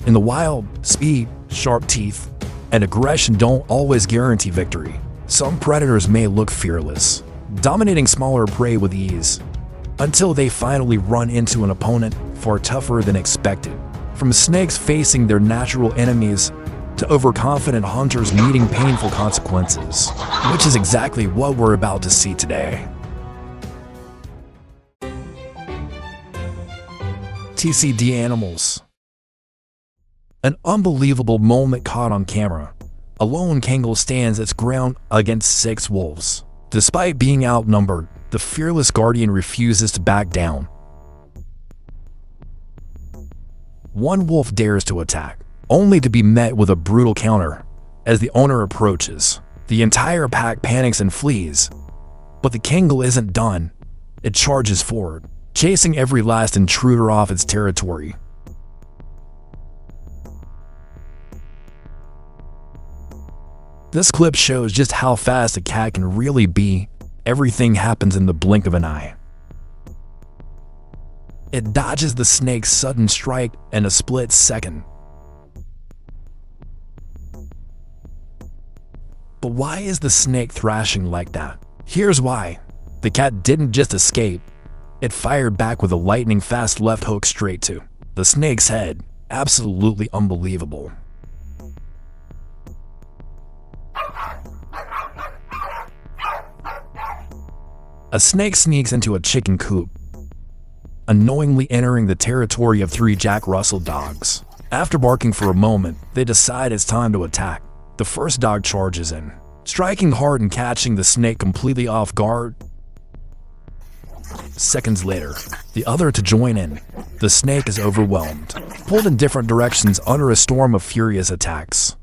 In the wild, speed, sharp teeth, and aggression don't always guarantee victory. Some predators may look fearless, dominating smaller prey with ease, until they finally run into an opponent far tougher than expected. From snakes facing their natural enemies to overconfident hunters meeting painful consequences, which is exactly what we're about to see today. TCD animals. An unbelievable moment caught on camera. A lone Kangles stands its ground against 6 wolves. Despite being outnumbered, the fearless guardian refuses to back down. One wolf dares to attack, only to be met with a brutal counter. As the owner approaches, the entire pack panics and flees. But the Kangle isn't done. It charges forward, chasing every last intruder off its territory. This clip shows just how fast a cat can really be. Everything happens in the blink of an eye. It dodges the snake's sudden strike in a split second. But why is the snake thrashing like that? Here's why. The cat didn't just escape. It fired back with a lightning-fast left hook straight to the snake's head. Absolutely unbelievable. A snake sneaks into a chicken coop, unknowingly entering the territory of 3 Jack Russell dogs. After barking for a moment, they decide it's time to attack. The first dog charges in, striking hard and catching the snake completely off guard. Seconds later, the other to join in. The snake is overwhelmed, pulled in different directions under a storm of furious attacks.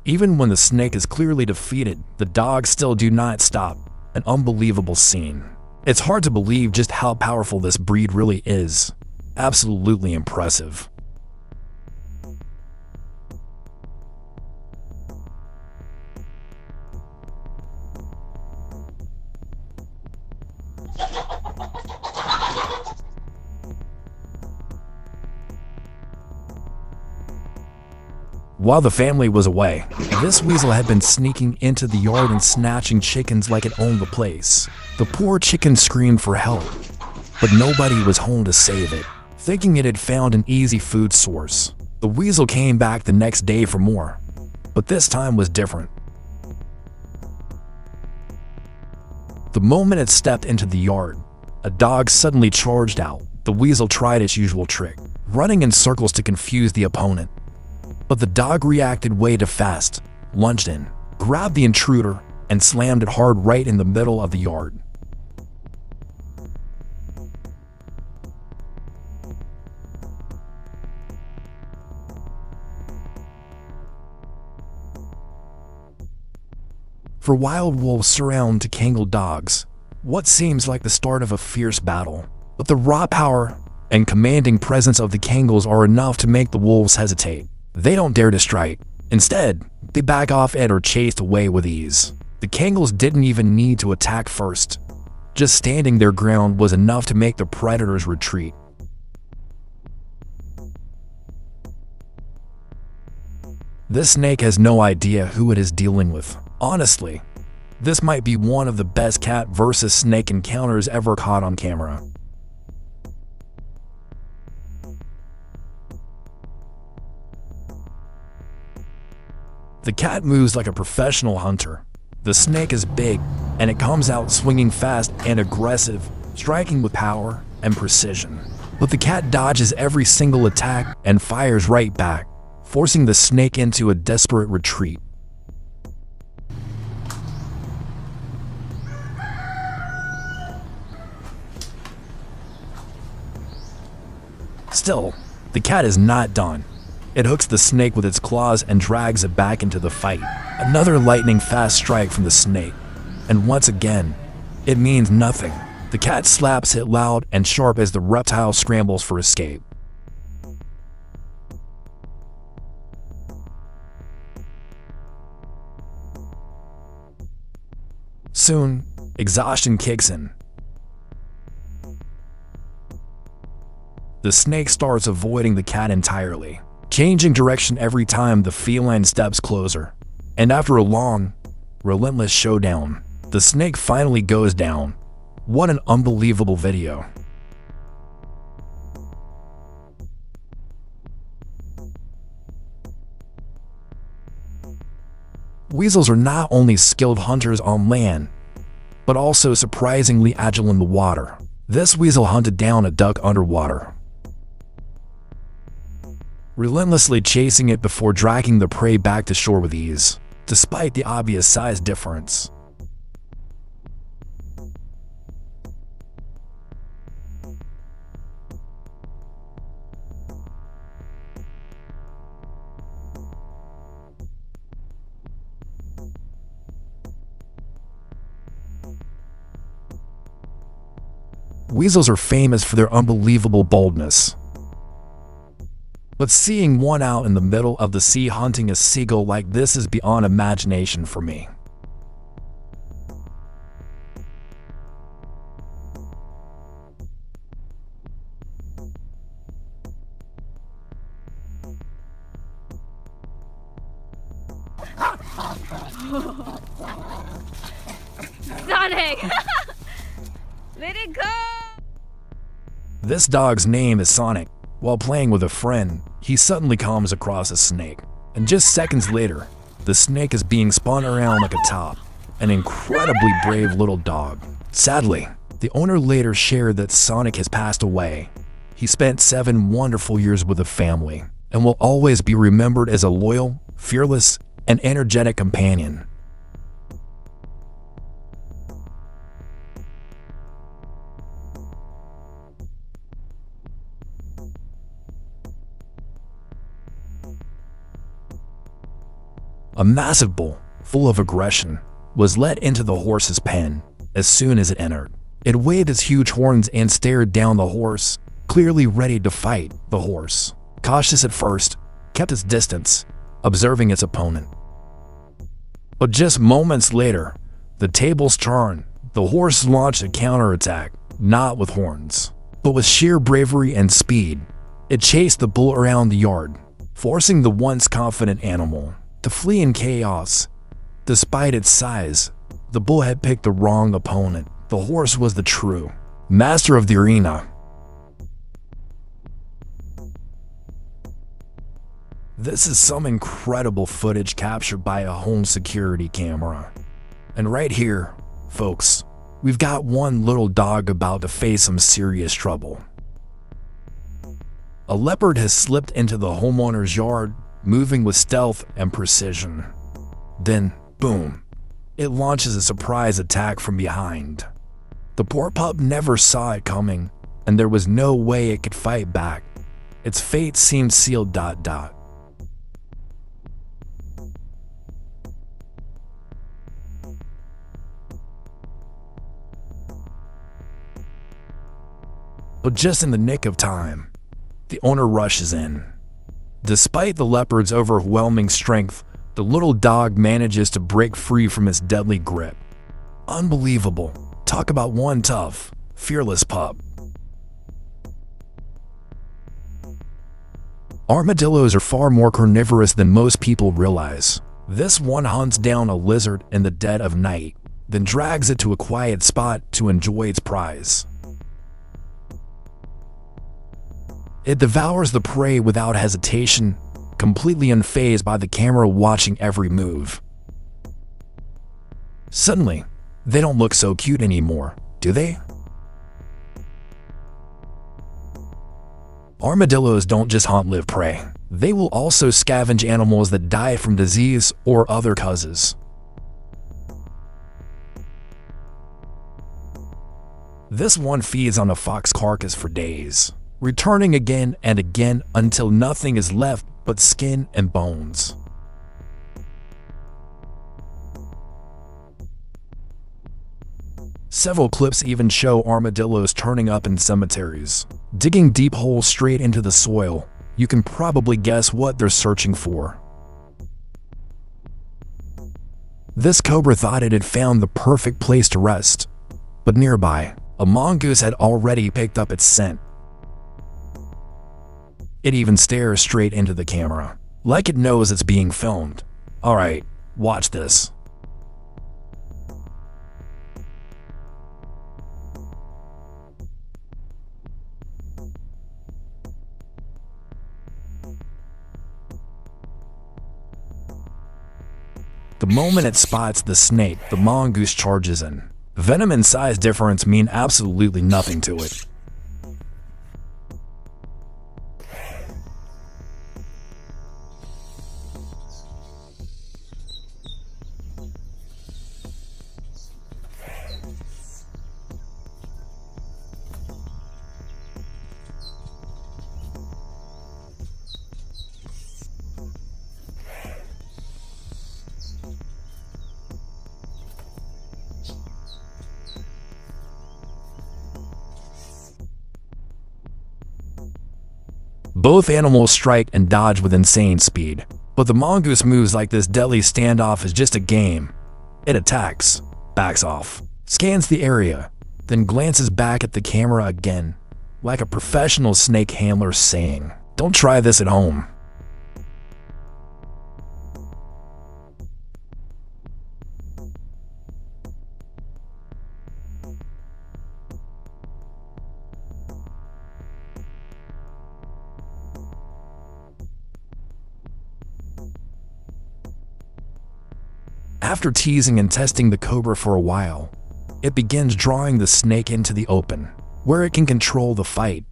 Even when the snake is clearly defeated, the dogs still do not stop. An unbelievable scene. It's hard to believe just how powerful this breed really is. Absolutely impressive. While the family was away, this weasel had been sneaking into the yard and snatching chickens like it owned the place. The poor chicken screamed for help, but nobody was home to save it. Thinking it had found an easy food source, the weasel came back the next day for more, but this time was different. The moment it stepped into the yard, a dog suddenly charged out. The weasel tried its usual trick, running in circles to confuse the opponent. But the dog reacted way too fast, lunged in, grabbed the intruder, and slammed it hard right in the middle of the yard. For wild wolves surround to Kangle dogs, what seems like the start of a fierce battle. But the raw power and commanding presence of the Kangles are enough to make the wolves hesitate. They don't dare to strike. Instead, they back off and are chased away with ease. The Kangles didn't even need to attack first. Just standing their ground was enough to make the predators retreat. This snake has no idea who it is dealing with. Honestly, this might be one of the best cat versus snake encounters ever caught on camera. The cat moves like a professional hunter. The snake is big, and it comes out swinging fast and aggressive, striking with power and precision. But the cat dodges every single attack and fires right back, forcing the snake into a desperate retreat. Still, the cat is not done. It hooks the snake with its claws and drags it back into the fight. Another lightning-fast strike from the snake. And once again, it means nothing. The cat slaps it loud and sharp as the reptile scrambles for escape. Soon, exhaustion kicks in. The snake starts avoiding the cat entirely, changing direction every time the feline steps closer. And after a long, relentless showdown, the snake finally goes down. What an unbelievable video. Weasels are not only skilled hunters on land, but also surprisingly agile in the water. This weasel hunted down a duck underwater, relentlessly chasing it before dragging the prey back to shore with ease, despite the obvious size difference. Weasels are famous for their unbelievable boldness. But seeing one out in the middle of the sea hunting a seagull like this is beyond imagination for me. Sonic! Let it go! This dog's name is Sonic. While playing with a friend, he suddenly comes across a snake, and just seconds later, the snake is being spun around like a top. An incredibly brave little dog. Sadly, the owner later shared that Sonic has passed away. He spent 7 wonderful years with the family, and will always be remembered as a loyal, fearless, and energetic companion. A massive bull, full of aggression, was led into the horse's pen as soon as it entered. It waved its huge horns and stared down the horse, clearly ready to fight. The horse, cautious at first, kept its distance, observing its opponent. But just moments later, the tables turned. The horse launched a counterattack, not with horns, but with sheer bravery and speed. It chased the bull around the yard, forcing the once confident animal to flee in chaos. Despite its size, the bull had picked the wrong opponent. The horse was the true master of the arena. This is some incredible footage captured by a home security camera. And right here, folks, we've got one little dog about to face some serious trouble. A leopard has slipped into the homeowner's yard, moving with stealth and precision. Then, boom, it launches a surprise attack from behind. The poor pup never saw it coming, and there was no way it could fight back. Its fate seemed sealed. But just in the nick of time, the owner rushes in. Despite the leopard's overwhelming strength, the little dog manages to break free from its deadly grip. Unbelievable. Talk about one tough, fearless pup. Armadillos are far more carnivorous than most people realize. This one hunts down a lizard in the dead of night, then drags it to a quiet spot to enjoy its prize. It devours the prey without hesitation, completely unfazed by the camera watching every move. Suddenly, they don't look so cute anymore, do they? Armadillos don't just hunt live prey. They will also scavenge animals that die from disease or other causes. This one feeds on a fox carcass for days, returning again and again until nothing is left but skin and bones. Several clips even show armadillos turning up in cemeteries, digging deep holes straight into the soil. You can probably guess what they're searching for. This cobra thought it had found the perfect place to rest, but nearby, a mongoose had already picked up its scent. It even stares straight into the camera, like it knows it's being filmed. Alright, watch this. The moment it spots the snake, the mongoose charges in. Venom and size difference mean absolutely nothing to it. Both animals strike and dodge with insane speed, but the mongoose moves like this deadly standoff is just a game. It attacks, backs off, scans the area, then glances back at the camera again, like a professional snake handler saying, "Don't try this at home." After teasing and testing the cobra for a while, it begins drawing the snake into the open, where it can control the fight.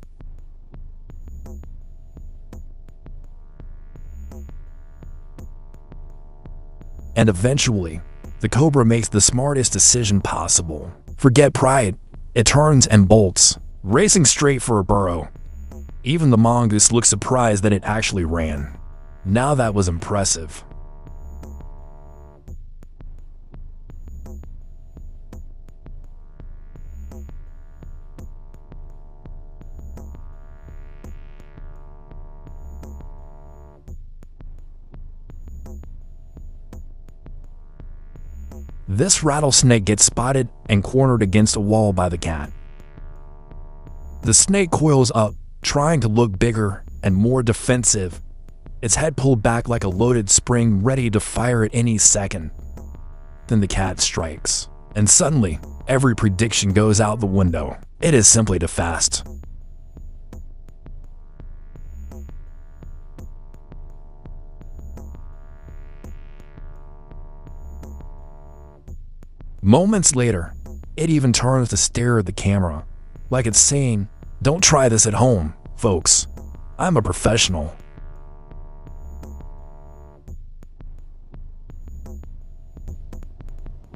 And eventually, the cobra makes the smartest decision possible. Forget pride, it turns and bolts, racing straight for a burrow. Even the mongoose looks surprised that it actually ran. Now that was impressive. This rattlesnake gets spotted and cornered against a wall by the cat. The snake coils up, trying to look bigger and more defensive, its head pulled back like a loaded spring ready to fire at any second. Then the cat strikes, and suddenly, every prediction goes out the window. It is simply too fast. Moments later, it even turns to stare at the camera, like it's saying, "Don't try this at home, folks. I'm a professional."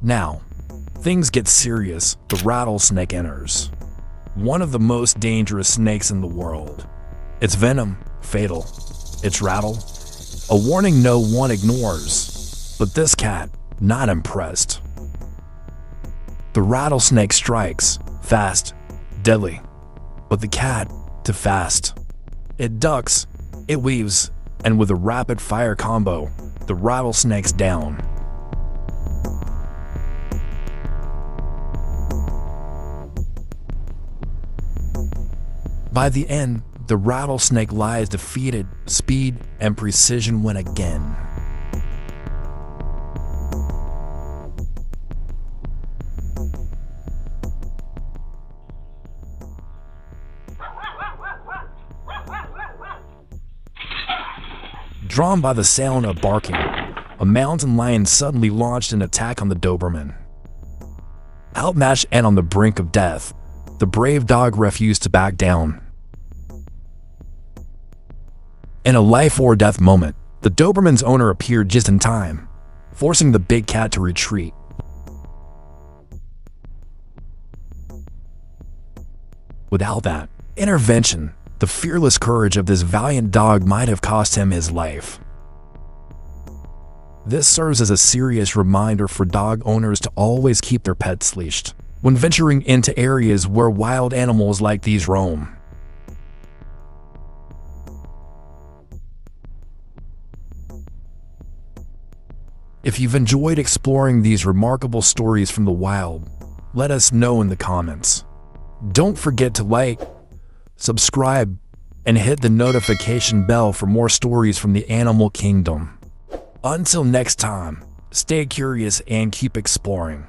Now, things get serious. The rattlesnake enters. One of the most dangerous snakes in the world. Its venom, fatal. Its rattle, a warning no one ignores. But this cat, not impressed. The rattlesnake strikes, fast, deadly, but the cat, too fast. It ducks, it weaves, and with a rapid-fire combo, the rattlesnake's down. By the end, the rattlesnake lies defeated, speed and precision win again. Drawn by the sound of barking, a mountain lion suddenly launched an attack on the Doberman. Outmatched and on the brink of death, the brave dog refused to back down. In a life-or-death moment, the Doberman's owner appeared just in time, forcing the big cat to retreat. Without that intervention, the fearless courage of this valiant dog might have cost him his life. This serves as a serious reminder for dog owners to always keep their pets leashed when venturing into areas where wild animals like these roam. If you've enjoyed exploring these remarkable stories from the wild, let us know in the comments. Don't forget to like, subscribe, and hit the notification bell for more stories from the animal kingdom. Until next time, stay curious and keep exploring.